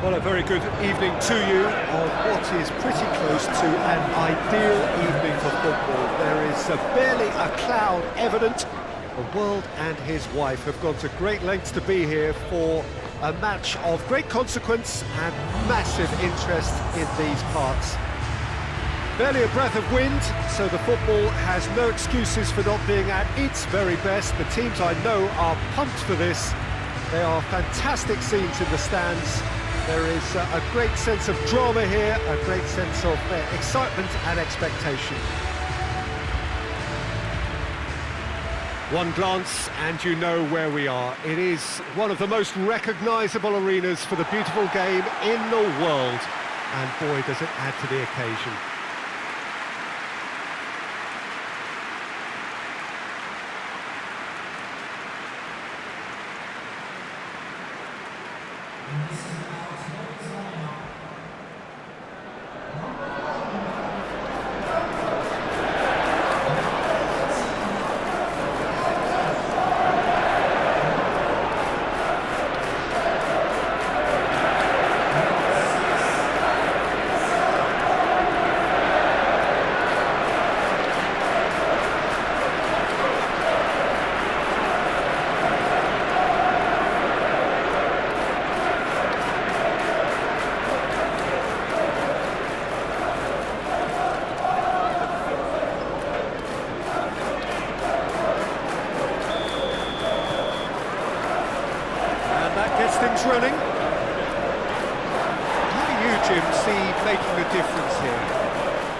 Well, a very good evening to you on what is pretty close to an ideal evening for football. There is barely a cloud evident. The world and his wife have gone to great lengths to be here for a match of great consequence and massive interest in these parts. Barely a breath of wind, so the football has no excuses for not being at its very best. The teams I know are pumped for this. There are fantastic scenes in the stands. There is a great sense of drama here, a great sense of excitement and expectation. One glance and you know where we are. It is one of the most recognisable arenas for the beautiful game in the world. And boy, does it add to the occasion. Things running. How do you, Jim, see making the difference here?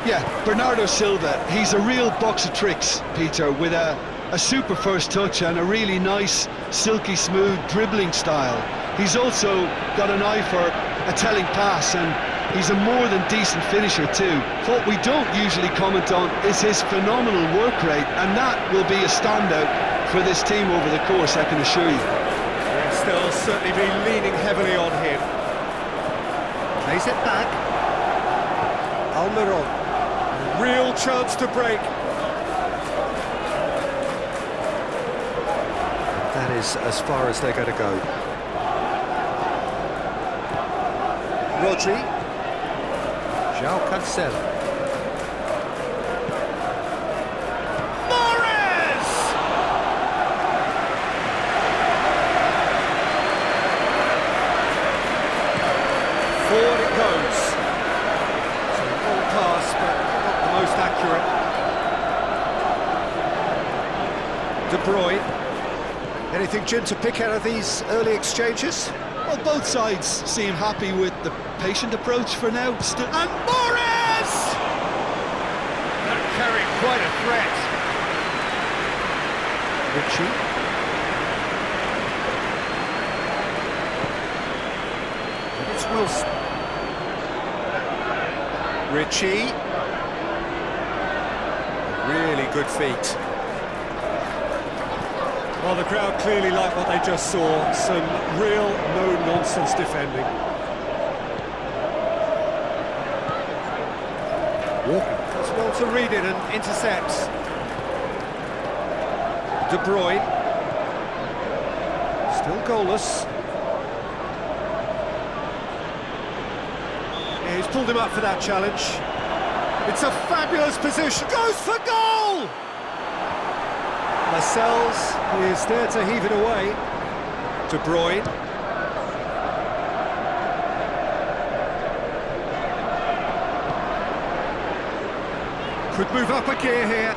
Yeah, Bernardo Silva, he's a real box of tricks, Peter, with a super first touch and a really nice, silky smooth dribbling style. He's also got an eye for a telling pass, and he's a more than decent finisher too. What we don't usually comment on is his phenomenal work rate, and that will be a standout for this team over the course, I can assure you. They'll certainly be leaning heavily on him. Plays it back. Almiron. Real chance to break. That is as far as they're going to go. Rodri. João Cancelo. Forward it goes. So a full pass, but not the most accurate. De Bruyne. Anything, Jim, to pick out of these early exchanges? Well, both sides seem happy with the patient approach for now. And Morris! They're carrying quite a threat. Ritchie. It's Wilson. Ritchie. Really good feet. Well, the crowd clearly like what they just saw. Some real no-nonsense defending. Walking. Does well to read it and intercepts. De Bruyne. Still goalless. He's pulled him up for that challenge. It's a fabulous position. Goes for goal! Lascelles is there to heave it away. De Bruyne. Could move up a gear here.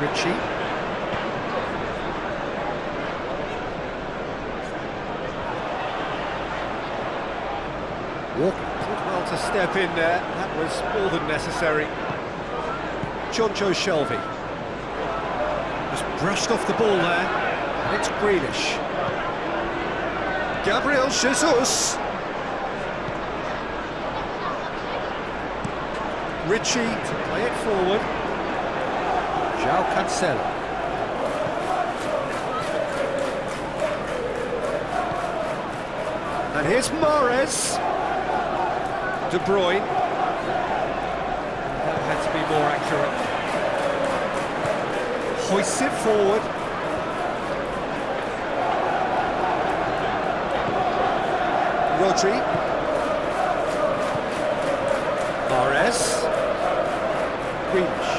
Ritchie. Walker did well to step in there. That was more than necessary. Jonjo Shelvey. Just brushed off the ball there. And it's Grealish. Gabriel Jesus. Ritchie to play it forward. João Cancelo. And here's Mahrez. De Bruyne. That had to be more accurate. Hoists it forward. Rodri. Mahrez. Grealish.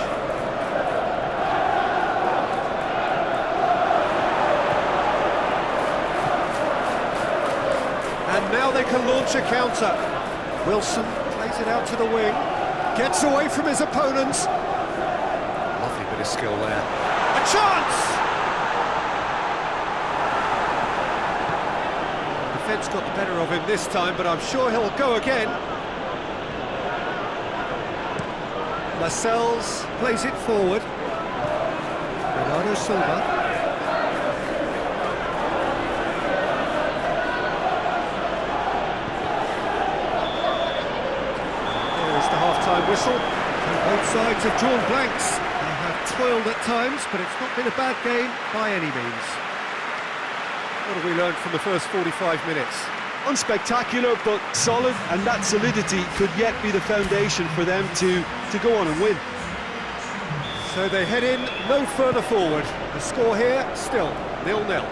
And now they can launch a counter. Wilson plays it out to the wing. Gets away from his opponents. Lovely bit of skill there. A chance! Defence got the better of him this time, but I'm sure he'll go again. Lascelles plays it forward. Bernardo Silva. There is the half-time whistle. And both sides have drawn blanks. They have toiled at times, but it's not been a bad game by any means. What have we learned from the first 45 minutes? Unspectacular, but solid, and that solidity could yet be the foundation for them to go on and win. So they head in no further forward. The score here, still 0-0.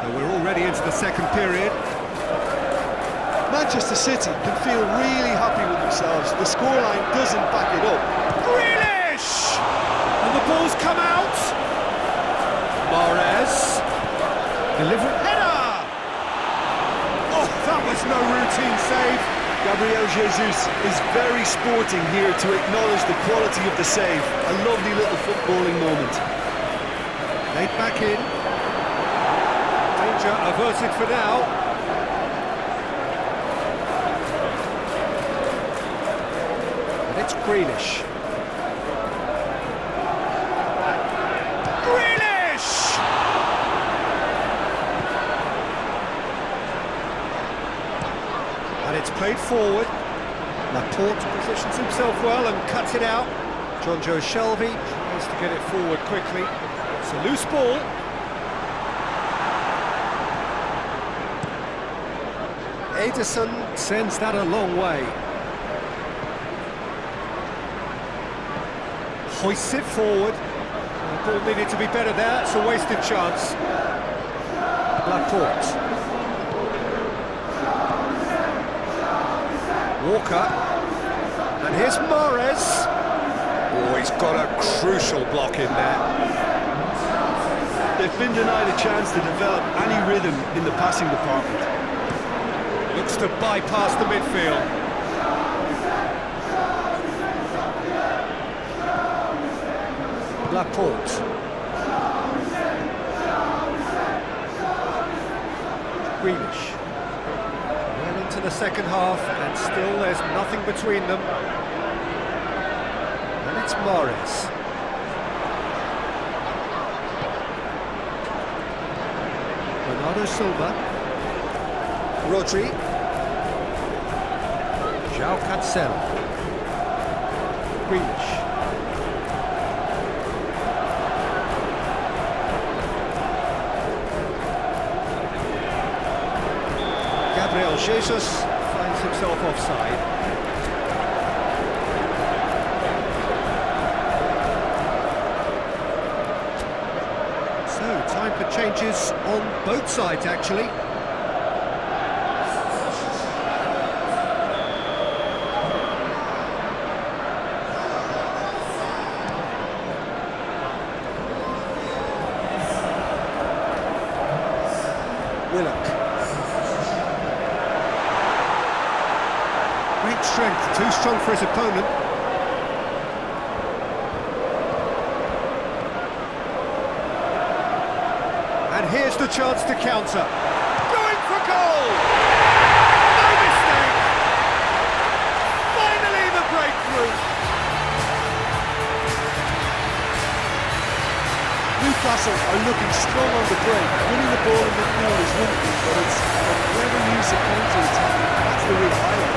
So we're already into the second period. Manchester City can feel really happy with themselves. The scoreline doesn't back it up. Grealish! And the ball's come out. Mahrez. Delivery. Header! Oh, that was no routine save. Gabriel Jesus is very sporting here to acknowledge the quality of the save. A lovely little footballing moment. Laid back in. Danger averted for now. And it's Grealish. Grealish! And it's played forward. Laporte positions himself well and cuts it out. John Joe Shelby tries to get it forward quickly. It's a loose ball. Ederson sends that a long way. Hoists it forward. The ball needed to be better there. It's a wasted chance. Laporte. Walker, and here's Mahrez. Oh, he's got a crucial block in there. They've been denied a chance to develop any rhythm in the passing department. Looks to bypass the midfield. Laporte. Grealish. Well into the second half, and still there's nothing between them. And it's Mahrez. Bernardo Silva. Rodri. João Cancelo. Grealish. Gabriel Jesus finds himself offside. So, time for changes on both sides, actually. Willock. Great strength, too strong for his opponent. And here's the chance to counter. Going for goal! No mistake! Finally the breakthrough! Newcastle are looking strong on the break. Winning the ball in midfield is one thing, but it's a clever use of counter-attack. That's the real highlight.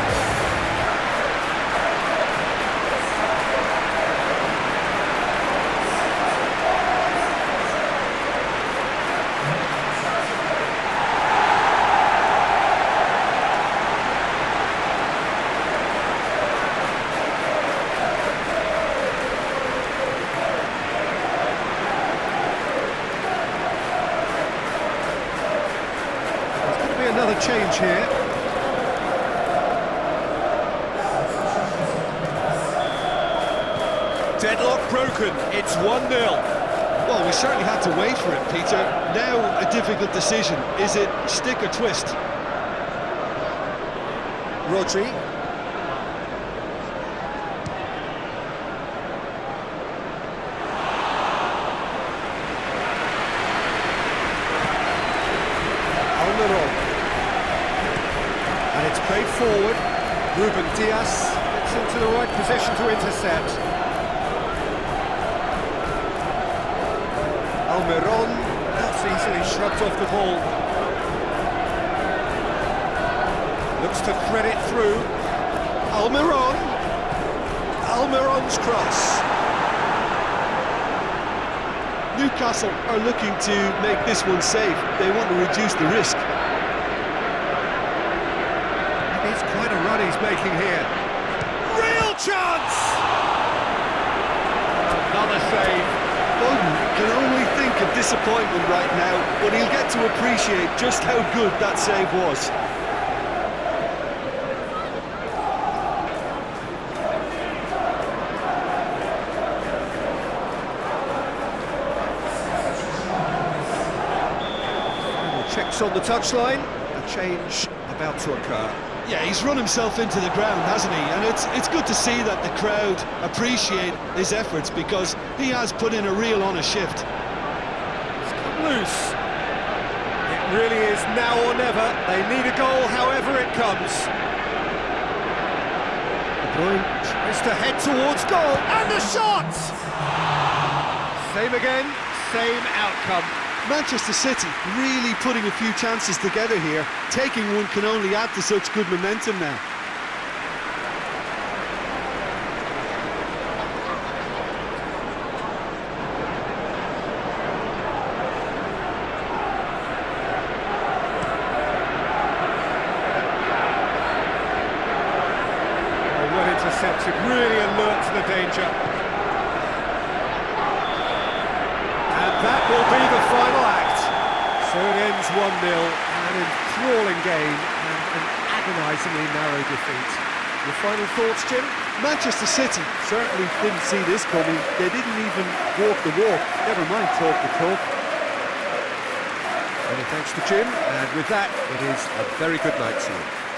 another change here. Deadlock broken, it's 1-0. Well, we certainly had to wait for it, Peter. Now a difficult decision. Is it stick or twist? Rodri. Almiron. And it's played forward. Ruben Diaz gets into the right position to intercept. Almiron, that's easily shrugged off the ball. Looks to thread it through. Almiron. Almiron's cross. Newcastle are looking to make this one safe. They want to reduce the risk. It's quite a run he's making here. Real chance! Another save. Bowden can only think of disappointment right now, but he'll get to appreciate just how good that save was. Checks on the touchline, a change about to occur. Yeah, he's run himself into the ground, hasn't he? And it's good to see that the crowd appreciate his efforts, because he has put in a real honest shift. It's come loose. It really is now or never. They need a goal however it comes. De Bruyne tries to head towards goal, and the shot! Same again, same outcome. Manchester City really putting a few chances together here. Taking one can only add to such good momentum now. Well intercepted, really alert to the danger. That will be the final act. So it ends 1-0, an enthralling game and an agonisingly narrow defeat. Your final thoughts, Jim? Manchester City certainly didn't see this coming. They didn't even walk the walk, never mind talk the talk. Many thanks to Jim, and with that, it is a very good night to you.